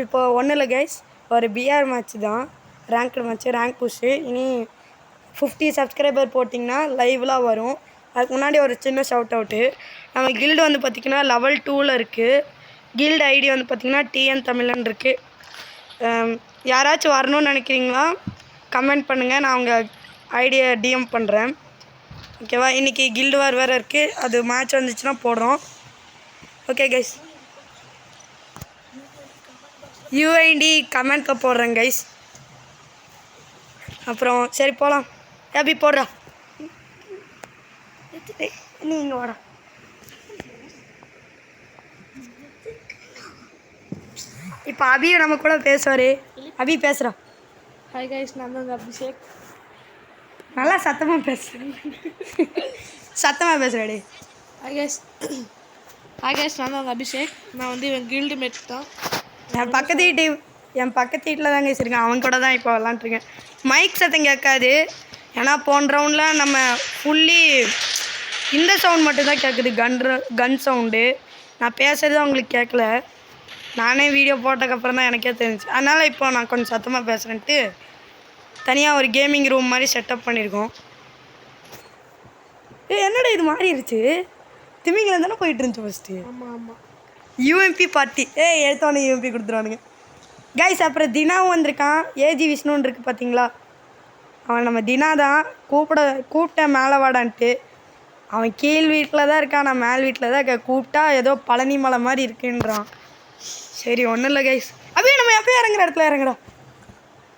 இப்போ ஒன்றும் இல்லை கைஸ், ஒரு பிஆர் மேட்ச் தான், ரேங்க்டு மேட்ச்சு, ரேங்க் புஷ்ஷு. இனி 50 சப்ஸ்கிரைபர் போட்டிங்கன்னா லைவ்லாம் வரும். அதுக்கு முன்னாடி ஒரு சின்ன ஷவுட் அவுட்டு. நம்ம கில்டு வந்து பார்த்திங்கன்னா லெவல் 2ல் இருக்குது. கில்டு ஐடி வந்து பார்த்திங்கன்னா டிஎன் தமிழன் இருக்குது. யாராச்சும் வரணும்னு நினைக்கிறீங்களா கமெண்ட் பண்ணுங்கள், நான் உங்கள் ஐடியை டிஎம் பண்ணுறேன். ஓகேவா? இன்றைக்கி கில்டு வார் வேறு இருக்குது, அது மேட்ச் வந்துச்சுன்னா போடுறோம். ஓகே கைஸ், யூஐடி கமெண்ட்டில் போடுறேன் கைஸ். அப்புறம் சரி போகலாம். எப்படி போடுறா நீ இங்கே வாடா. இப்போ அபியும் நம்ம கூட பேசுவார். அபி பேசுகிறா. ஹாய் கைஸ், நான் தான் அபிஷேக். நல்லா சத்தமாக பேசுகிறேன். சத்தமாக பேசுகிறேடி. ஹாய் கைஸ், நான் தான் அபிஷேக். நான் வந்து இவன் கில்டு மேட் தான். என் பக்கத்து வீட்டில் தாங்க வச்சுருக்கேன். அவன் கூட தான் இப்போ விளாண்டுருக்கேன். மைக் சத்தம் கேட்காது, ஏன்னா போன ரவுண்டில் நம்ம ஃபுல்லி இந்த சவுண்ட் மட்டும்தான் கேட்குது, கன் சவுண்டு. நான் பேசுகிறது அவங்களுக்கு கேட்கல. நானே வீடியோ போட்டதுக்கப்புறம் தான் எனக்கே தெரிஞ்சிச்சு. அதனால் இப்போ நான் கொஞ்சம் சத்தமாக பேசுகிறேன்ட்டு தனியாக ஒரு கேமிங் ரூம் மாதிரி செட்டப் பண்ணியிருக்கோம். என்னடா இது மாறிடுச்சு? திமிங்கில் தானே போயிட்டு இருந்துச்சு ஃபஸ்ட்டு. ஆமாம். UMP party. எடுத்தோன்னே யூஎம்பி கொடுத்துருவானுங்க கைஸ். அப்புறம் தினாவும் வந்திருக்கான். ஏஜி விஷ்ணுன்னு இருக்குது பார்த்தீங்களா, அவன் நம்ம தினா தான். கூப்பிட்டேன் மேலே வாடான்ட்டு. அவன் கீழ் வீட்டில் தான் இருக்கான், நான் மேல் வீட்டில் தான் இருக்கேன். கூப்பிட்டா ஏதோ பழனி மலை மாதிரி இருக்குன்றான். சரி ஒன்றும் இல்லை கைஸ், அப்படியே நம்ம எப்போ இறங்குற இடத்துல இறங்குறா.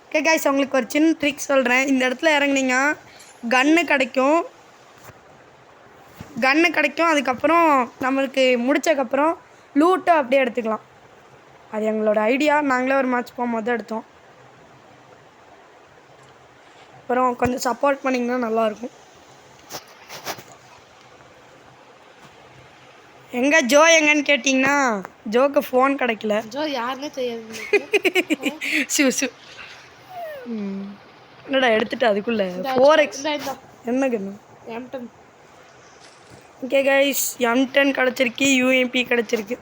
ஓகே கைஸ், உங்களுக்கு ஒரு சின்ன ட்ரிக் சொல்கிறேன். இந்த இடத்துல இறங்குனீங்க கன்று கிடைக்கும். அதுக்கப்புறம் நம்மளுக்கு முடித்ததுக்கப்புறம் லூட்டை அப்படியே எடுத்துக்கலாம். அது எங்களோட ஐடியா. நாங்களே ஒரு மேட்ச் போகும்போது தான் எடுத்தோம். அப்புறம் கொஞ்சம் சப்போர்ட் பண்ணிங்கன்னா நல்லாயிருக்கும். ஜோ எங்கன்னு கேட்டிங்கன்னா ஜோக்கு ஃபோன் கிடைக்கல. ஜோ யாருன்னே தெரியாது. சிவசு என்னடா எடுத்துட்டு அதுக்குள்ளே 4x என்ன கண்ணு M10. ஓகே கைஸ், M10 கிடச்சிருக்கு, யூஎம்பி கிடச்சிருக்கு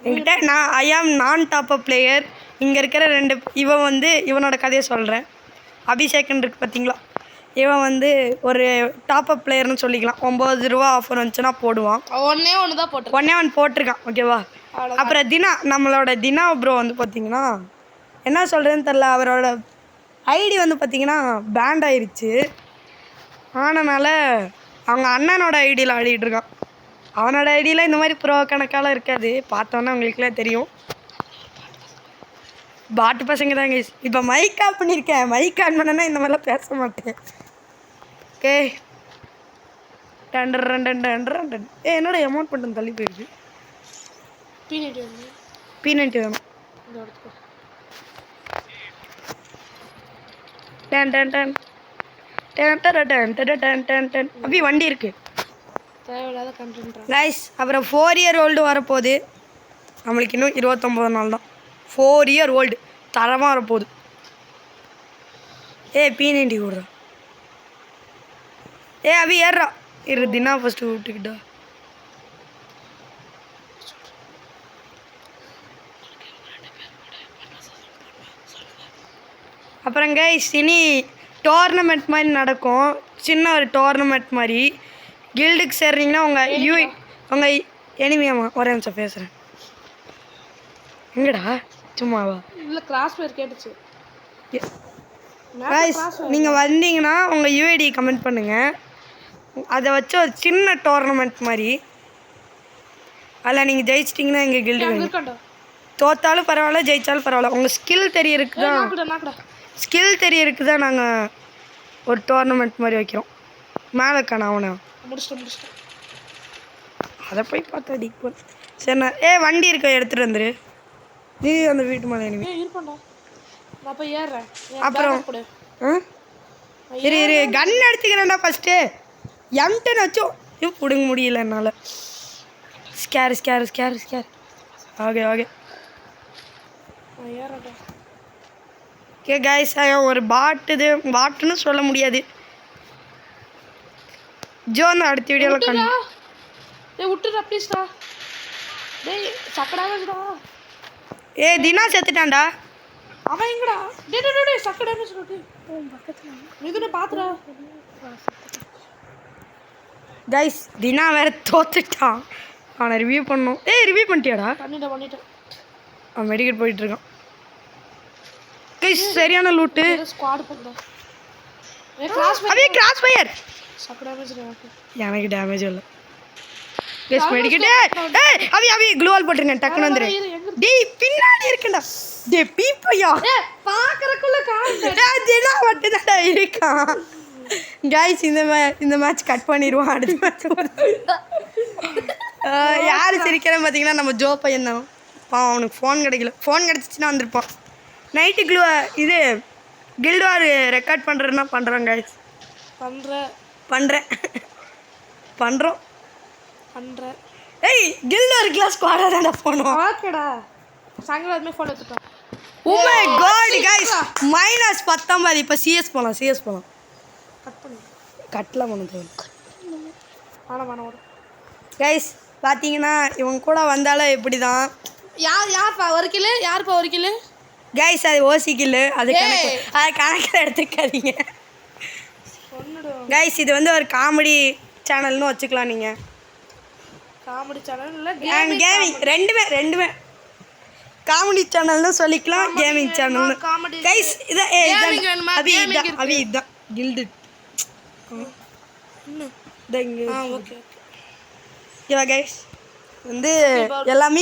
என்கிட்ட. ஐ ஆம் நான் டாப் பிளேயர். இங்கே இருக்கிற இவன் வந்து இவனோட கதையை சொல்கிறேன். அபிஷேகன் இருக்குது பார்த்தீங்களா, இவன் வந்து ஒரு டாப்அப் பிளேயர்னு சொல்லிக்கலாம். 9 ரூபா ஆஃபர் வந்துச்சுன்னா போடுவான். ஒன்று போட்டிருக்கான். ஓகேவா? அப்புறம் நம்மளோட தினா ப்ரோ வந்து பார்த்திங்கன்னா என்ன சொல்கிறேன்னு தெரில, அவரோட ஐடி வந்து பார்த்திங்கன்னா பேண்ட் ஆயிடுச்சு. ஆனனால அவங்க அண்ணனோட ஐடியில் ஆடிட்டுருக்கான். அவனோட ஐடியில் இந்த மாதிரி ப்ரோ கணக்காலாம் இருக்காது, பார்த்தோன்னா உங்களுக்குலாம் தெரியும். பாட்டு பசங்க தாங்க. இப்போ மைக் ஆன் பண்ணியிருக்கேன். மைக் ஆன் பண்ணேன்னா இந்த மாதிரிலாம் பேச மாட்டேன். ஓகே, என்னோட அமௌண்ட் பண்ணுறது தள்ளி போயிருக்கு. P90 வேணும். அப்படி வண்டி இருக்கு கைஸ். அப்புறம் 4 இயர் ஓல்டு வரப்போகுது. நம்மளுக்கு இன்னும் 29 நாள் தான். 4 இயர் ஓல்டு தரமாக வரப்போகுது. P90 விடுறா. அபி ஏறுறா. தினா ஃபஸ்ட்டு விட்டுக்கிட்டா. அப்புறம் கைஸ், இனி டோர்னமெண்ட் மாதிரி நடக்கும். சின்ன ஒரு டோர்னமெண்ட் மாதிரி. கில்டுக்கு சேர்றீங்கன்னா உங்கள் எனிமியாமா ஒரே நிமிஷம் பேசுகிறேன். எங்கடா சும்மாவா? இல்லை, கிராஸ் ஃபயர் கேட்டுச்சு. கைஸ், நீங்கள் வந்தீங்கன்னா உங்கள் யூஐடி கமெண்ட் பண்ணுங்கள். அதை வச்சு ஒரு சின்ன டோர்னமெண்ட் மாதிரி. அதில் நீங்கள் ஜெயிச்சிட்டிங்கன்னா எங்கள் கில்டு தோத்தாலும் பரவாயில்ல, ஜெயித்தாலும் பரவாயில்ல. உங்கள் ஸ்கில் தெரியறதுக்கு தான் நாங்கள் ஒரு டோர்னமெண்ட் மாதிரி வைக்கிறோம். மேலே இருக்கான அவனை முடிச்சிட்டேன். அதை போய் பார்த்தா அடிப்போம். சரிண்ணா. வண்டி இருக்க எடுத்துகிட்டு வந்துரு. நீ அந்த வீட்டு மேலே இனிமே இருப்பேன்டா. நான் போய் ஏறுறேன். அப்புறம் இரு கன் எடுத்துக்கிறேன்டா ஃபஸ்ட்டு. M10 வச்சோம் பிடுங்க முடியல என்னால். ஸ்கேர் ஓகே கைஸ், ஒரு பாட்டுன்னு சொல்ல முடியாது. ஜோ அந்த அடுத்த வீடியோவில் விட்டுடா ப்ளீஸ்டா. டேய் சக்கடாவதுடா. ஏய் தினா செத்துட்டான்டா. அவன் எங்கடா? டேய் சக்க டேமேஜ் இருக்கு. பக்கத்துல. இதுன்னு பாத்துடா. கைஸ் தினா வேற தோத்துட்டான். அவனை ரிவ்யூ பண்ணணும். ஏய் ரிவ்யூ பண்ணிட்டியாடா? பண்ணிட்டேன். அவன் மெடிக்கெட் போயிட்டு இருக்கான். கைஸ் சரியான லூட்டு. ஸ்குவாட் போடுடா. Cross fire. சக்க டேமேஜ் இருக்கு. எனக்கு டேமேஜ் இல்ல. Guys medkit. ஏய் அவி க்ளூவால் போட்டுருங்க டக்குனு வந்துரு. டேய் பின்னாடி இருக்கடா. டேய் பீப்பையா. ஏய் பாக்கறக்குள்ள காணல. டேய் தினா மட்டும் தான் இருக்கான். கைஸ் இந்த மேட்ச் கட் பண்ணிடுவோம். அடுத்த மேட்ச் யார் சிரிக்கிறேன்னு பார்த்தீங்கன்னா நம்ம ஜோ பையன் தான். அவனுக்கு ஃபோன் கிடைக்கல. ஃபோன் கிடச்சிச்சின்னா வந்திருப்பான். நைட்டு இது கில்டுவார் ரெக்கார்ட் பண்ணுறேன்னா பண்ணுறோம் கைஸ். பண்ணுறோம். ஏய் கில்டுவார் கிளாஸ் ஸ்குவாடாக தான்டா போனோம். ஓகேடா. சாயங்காலமே ஃபோன் எடுத்துட்டோம். ஓ மை காட் கைஸ் -19 இப்போ சிஎஸ் போகலாம். கட்டலாம் பண்ண வேணாம். கைஸ் பார்த்தீங்கன்னா இவங்க கூட வந்தாலும் இப்படி தான். யார்ப்பா ஒரு கிலோ? கைஸ் அது ஓசி கில்லு. அது கணக்கில் எடுத்துக்காதீங்க கைஸ். இது வந்து ஒரு காமெடி சேனல்னு வச்சுக்கலாம் நீங்கள். காமெடி சேனல் இல்லை கேமிங் ரெண்டுமே காமெடி சேனல்னு சொல்லிக்கலாம். கேமிங் சேனல்னு கைஸ் இதான் அவி இதுதான் கில்டு. ஓகே கைஸ் வந்து எல்லாமே